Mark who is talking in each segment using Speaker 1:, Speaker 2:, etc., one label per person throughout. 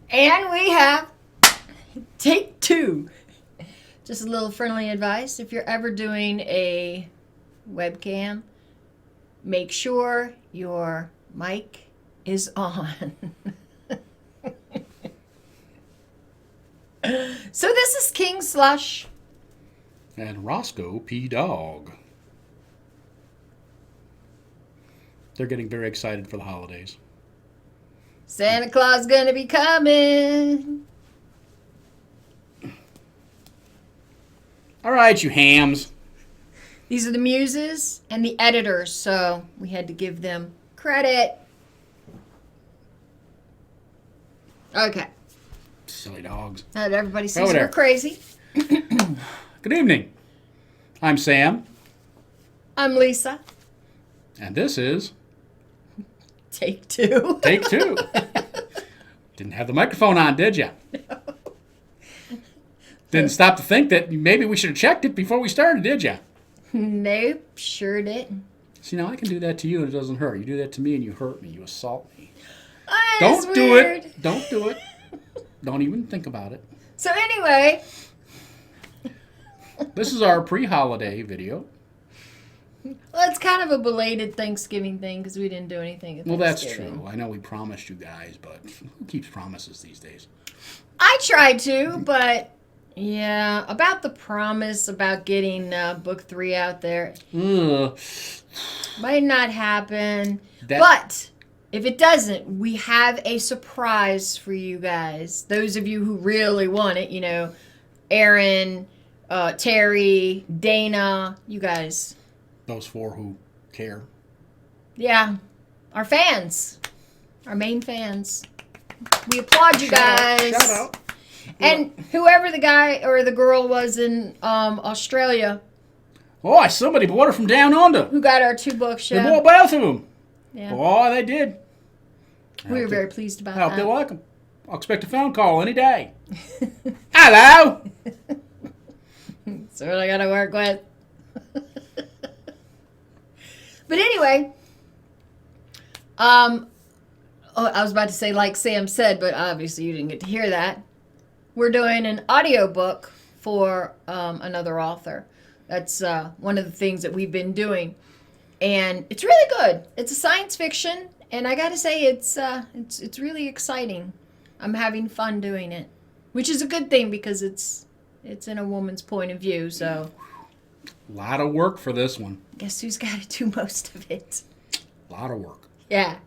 Speaker 1: And we have take two. Just a little friendly advice. If you're ever doing a webcam, make sure your mic is on. So this is King Slush.
Speaker 2: And Roscoe P. Dog. They're getting very excited for the holidays.
Speaker 1: Santa Claus gonna be coming.
Speaker 2: All right, you hams.
Speaker 1: These are the muses and the editors, so we had to give them credit. Okay.
Speaker 2: Silly dogs.
Speaker 1: Now that everybody sees
Speaker 2: Over there.
Speaker 1: we're crazy.
Speaker 2: Good evening. I'm Sam,
Speaker 1: I'm Lisa.
Speaker 2: and this is
Speaker 1: Take two.
Speaker 2: Take Two. Didn't have the microphone on, did you?
Speaker 1: No.
Speaker 2: Didn't stop to think that maybe we should have checked it before we started, did you?
Speaker 1: Nope, sure didn't.
Speaker 2: See, now I can do that to you and it doesn't hurt. You do that to me and you hurt me. You assault me.
Speaker 1: That's
Speaker 2: Don't do
Speaker 1: weird.
Speaker 2: it. Don't do it. Don't even think about it.
Speaker 1: So anyway,
Speaker 2: This is our pre-holiday video.
Speaker 1: well, it's kind of a belated Thanksgiving thing because we didn't do anything at
Speaker 2: Well, that's
Speaker 1: Thanksgiving.
Speaker 2: true. I know we promised you guys, but who keeps promises these days?
Speaker 1: I tried to, but yeah, about the promise about getting book 3 out there,
Speaker 2: Ugh.
Speaker 1: might not happen.
Speaker 2: That-
Speaker 1: But if it doesn't, we have a surprise for you guys. Those of you who really want it, you know, Aaron, Terry, Dana, you guys.
Speaker 2: Those four who care.
Speaker 1: Yeah, our fans, our main fans. We applaud you guys.
Speaker 2: Shout out.
Speaker 1: And whoever the guy or the girl was in Australia
Speaker 2: Oh, somebody bought it from down under.
Speaker 1: who got our 2 books,
Speaker 2: They
Speaker 1: yeah.
Speaker 2: bought both of them.
Speaker 1: Yeah.
Speaker 2: Oh, they did.
Speaker 1: We were very pleased about
Speaker 2: I hope they
Speaker 1: that.
Speaker 2: like them. I'll expect a phone call any day. Hello.
Speaker 1: That's what I gotta work with. But anyway, I was about to say like Sam said, but obviously you didn't get to hear that. We're doing an audiobook for another author. That's one of the things that we've been doing. And it's really good. It's a science fiction, and I gotta say it's really exciting. I'm having fun doing it, which is a good thing because it's in a woman's point of view, so
Speaker 2: A lot of work for this one.
Speaker 1: guess who's got to do most of it?
Speaker 2: A lot of work.
Speaker 1: Yeah.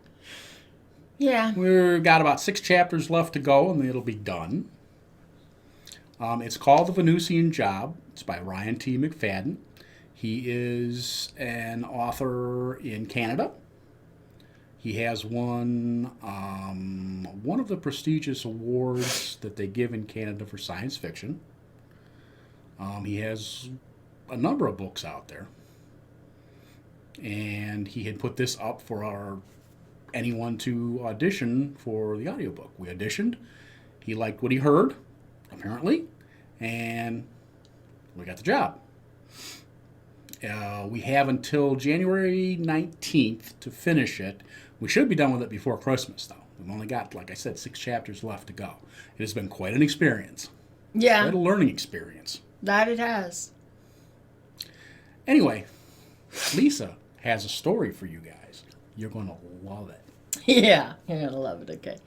Speaker 1: Yeah.
Speaker 2: We've got about 6 chapters left to go, and it'll be done. It's called The Venusian Job. It's by Ryan T. McFadden. He is an author in Canada. He has won one of the prestigious awards that they give in Canada for science fiction. He has a number of books out there. And he had put this up for anyone to audition for the audiobook. We auditioned. He liked what he heard, apparently, and we got the job. We have until January 19th to finish it. We should be done with it before Christmas, though. We've only got, like I said, 6 chapters left to go. It has been quite an experience.
Speaker 1: Yeah.
Speaker 2: Quite a learning experience.
Speaker 1: That it has.
Speaker 2: Anyway, Lisa has a story for you guys. You're going to love it.
Speaker 1: Yeah. You're going to love it. Okay.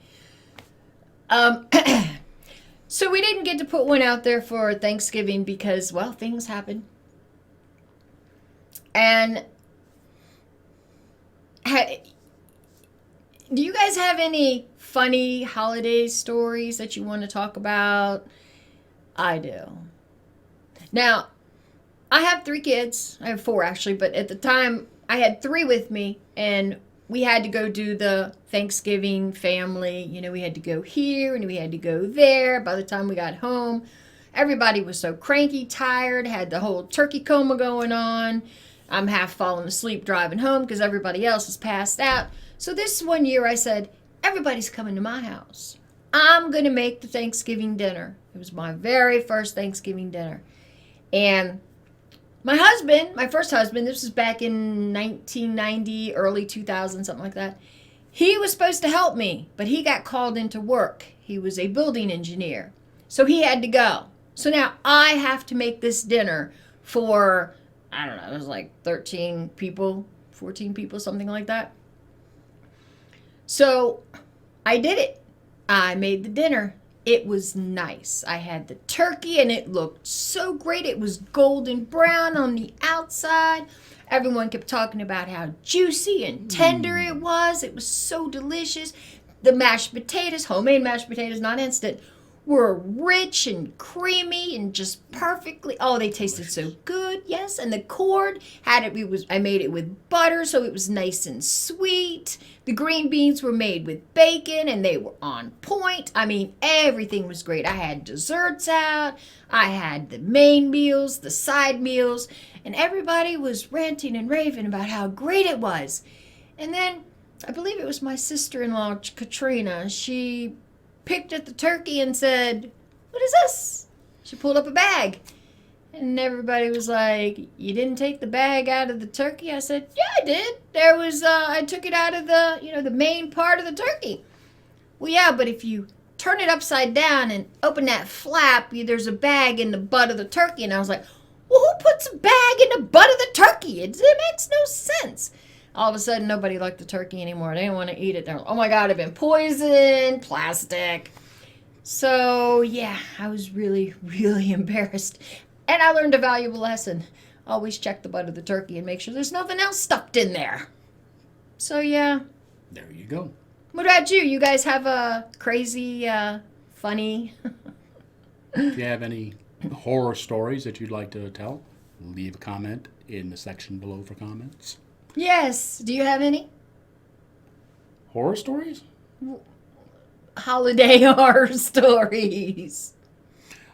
Speaker 1: So we didn't get to put one out there for Thanksgiving because, well, things happen. And do you guys have any funny holiday stories that you want to talk about? I do. Now, I have 3 kids. I have 4 actually, but at the time I had 3 with me, and we had to go do the Thanksgiving family. You know, we had to go here and we had to go there. By the time we got home, everybody was so cranky, tired, had the whole turkey coma going on. I'm half falling asleep driving home because everybody else is passed out. So this one year I said, everybody's coming to my house. I'm going to make the Thanksgiving dinner. It was my very first Thanksgiving dinner. And my husband, my first husband, this was back in 1990, early 2000, something like that. He was supposed to help me, but he got called into work. He was a building engineer. So he had to go. So now I have to make this dinner for, I don't know, it was like 13 people, 14 people, something like that. So I did it. I made the dinner. It was nice. I had the turkey and it looked so great. It was golden brown on the outside. Everyone kept talking about how juicy and tender it was. It was so delicious. The mashed potatoes, homemade mashed potatoes, not instant, were rich and creamy and just perfectly. Oh, they tasted so good. Yes, and the cord had it. I made it with butter, so it was nice and sweet. The green beans were made with bacon, and they were on point. I mean, everything was great. I had desserts out. I had the main meals, the side meals, and everybody was ranting and raving about how great it was. And then I believe it was my sister-in-law, Katrina. She picked at the turkey and said, "What is this?" She pulled up a bag. And everybody was like, "You didn't take the bag out of the turkey?" I said, "Yeah, I did. I took it out of the main part of the turkey." "Well, yeah, but if you turn it upside down and open that flap, there's a bag in the butt of the turkey." And I was like, "Well, who puts a bag in the butt of the turkey? It makes no sense." All of a sudden, nobody liked the turkey anymore. They didn't want to eat it. They're like, "Oh my God, I've been poisoned, plastic." So, yeah, I was really, really embarrassed. And I learned a valuable lesson. Always check the butt of the turkey and make sure there's nothing else stuffed in there. So, yeah.
Speaker 2: There you go.
Speaker 1: What about you? You guys have a crazy, funny...
Speaker 2: If you have any horror stories that you'd like to tell, leave a comment in the section below for comments.
Speaker 1: Yes. Do you have any?
Speaker 2: Horror stories?
Speaker 1: Holiday horror stories.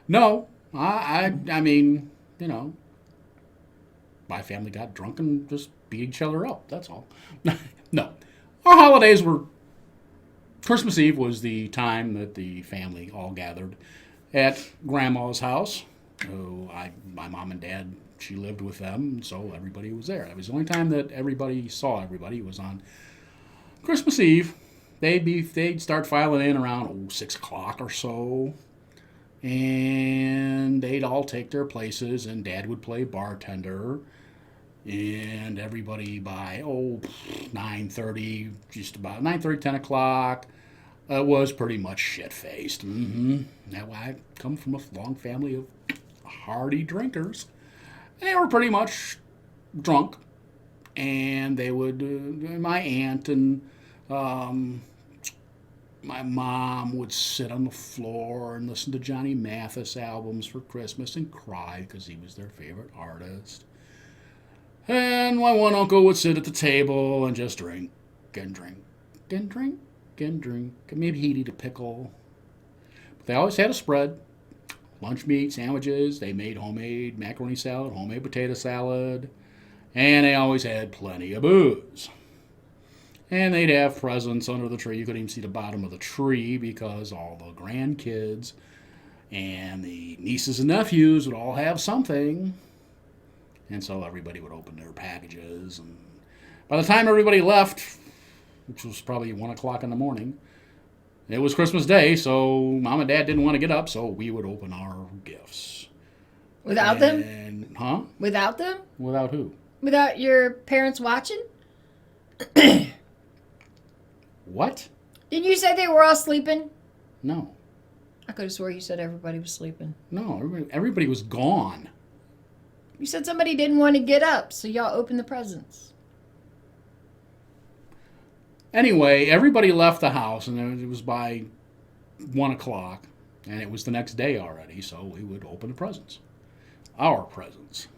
Speaker 2: No. I mean, my family got drunk and just beat each other up. That's all. No. Our holidays were... Christmas Eve was the time that the family all gathered at Grandma's house. My mom and dad, she lived with them, so everybody was there. That was the only time that everybody saw everybody was on Christmas Eve. They'd start filing in around 6 o'clock or so, and they'd all take their places, and Dad would play bartender, and everybody by 9:30, just about 9:30, 10 o'clock, was pretty much shit-faced. Now, I come from a long family of hearty drinkers. And they were pretty much drunk. And they would, my aunt and my mom would sit on the floor and listen to Johnny Mathis albums for Christmas and cry because he was their favorite artist. And my one uncle would sit at the table and just drink and drink and drink and drink. And maybe he'd eat a pickle. But they always had a spread. Lunch meat, sandwiches. They made homemade macaroni salad, homemade potato salad. And they always had plenty of booze. And they'd have presents under the tree. You couldn't even see the bottom of the tree because all the grandkids and the nieces and nephews would all have something. And so everybody would open their packages. And by the time everybody left, which was probably 1 o'clock in the morning, it was Christmas Day, so Mom and Dad didn't want to get up, so we would open our gifts.
Speaker 1: Without them?
Speaker 2: Huh?
Speaker 1: Without them?
Speaker 2: Without who?
Speaker 1: Without your parents watching?
Speaker 2: What?
Speaker 1: Didn't you say they were all sleeping?
Speaker 2: No.
Speaker 1: I could have swore you said everybody was sleeping.
Speaker 2: No, everybody was gone.
Speaker 1: You said somebody didn't want to get up, so y'all opened the presents.
Speaker 2: Anyway, everybody left the house, and it was by 1 o'clock, and it was the next day already, so we would open the presents. Our presents.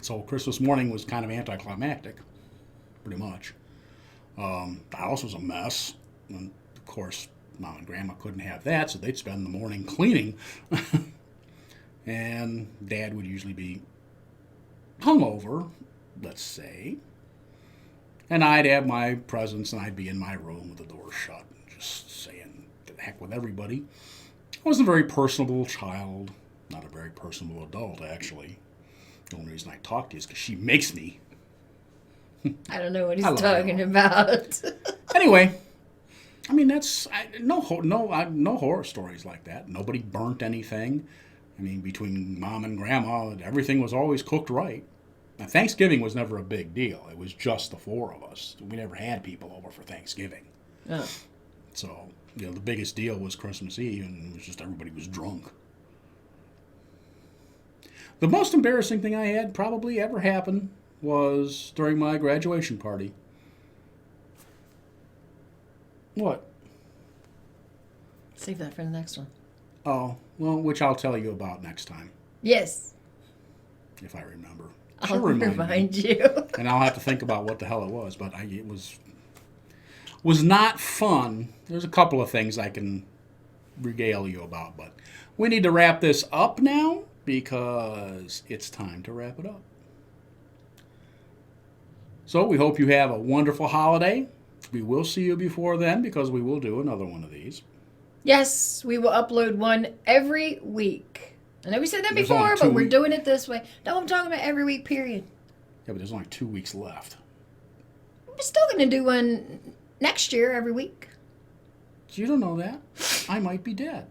Speaker 2: So Christmas morning was kind of anticlimactic, pretty much. The house was a mess, and of course, Mom and Grandma couldn't have that, so they'd spend the morning cleaning. And Dad would usually be hungover, let's say. And I'd have my presents, and I'd be in my room with the door shut, just saying, to the heck with everybody. I wasn't a very personable child, not a very personable adult, actually. The only reason I talk to you is because she makes me.
Speaker 1: I don't know what he's talking about.
Speaker 2: Anyway, I mean no horror stories like that. Nobody burnt anything. I mean, between Mom and Grandma, everything was always cooked right. Now, Thanksgiving was never a big deal. It was just the four of us. We never had people over for Thanksgiving.
Speaker 1: Oh.
Speaker 2: So, the biggest deal was Christmas Eve, and it was just everybody was drunk. The most embarrassing thing I had probably ever happened was during my graduation party. What?
Speaker 1: Save that for the next one.
Speaker 2: Oh, well, which I'll tell you about next time,
Speaker 1: Yes.
Speaker 2: if I remember.
Speaker 1: I'll
Speaker 2: She'll remind me.
Speaker 1: remind you.
Speaker 2: And I'll have to think about what the hell it was, but it was not fun. There's a couple of things I can regale you about, but we need to wrap this up now because it's time to wrap it up. So we hope you have a wonderful holiday. We will see you before then because we will do another one of these.
Speaker 1: Yes, we will upload one every week. I know we said that
Speaker 2: There's
Speaker 1: before,
Speaker 2: only
Speaker 1: but
Speaker 2: 2
Speaker 1: we're
Speaker 2: weeks.
Speaker 1: doing it this way. No, I'm talking about every week, period.
Speaker 2: Yeah, but there's only 2 weeks left.
Speaker 1: We're still going to do one next year every week.
Speaker 2: You don't know that. I might be dead.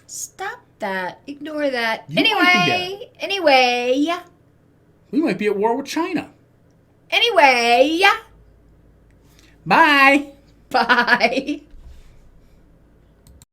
Speaker 1: Stop that. Ignore that.
Speaker 2: You might be
Speaker 1: Anyway.
Speaker 2: We might be at war with China.
Speaker 1: Anyway.
Speaker 2: Bye.
Speaker 1: Bye.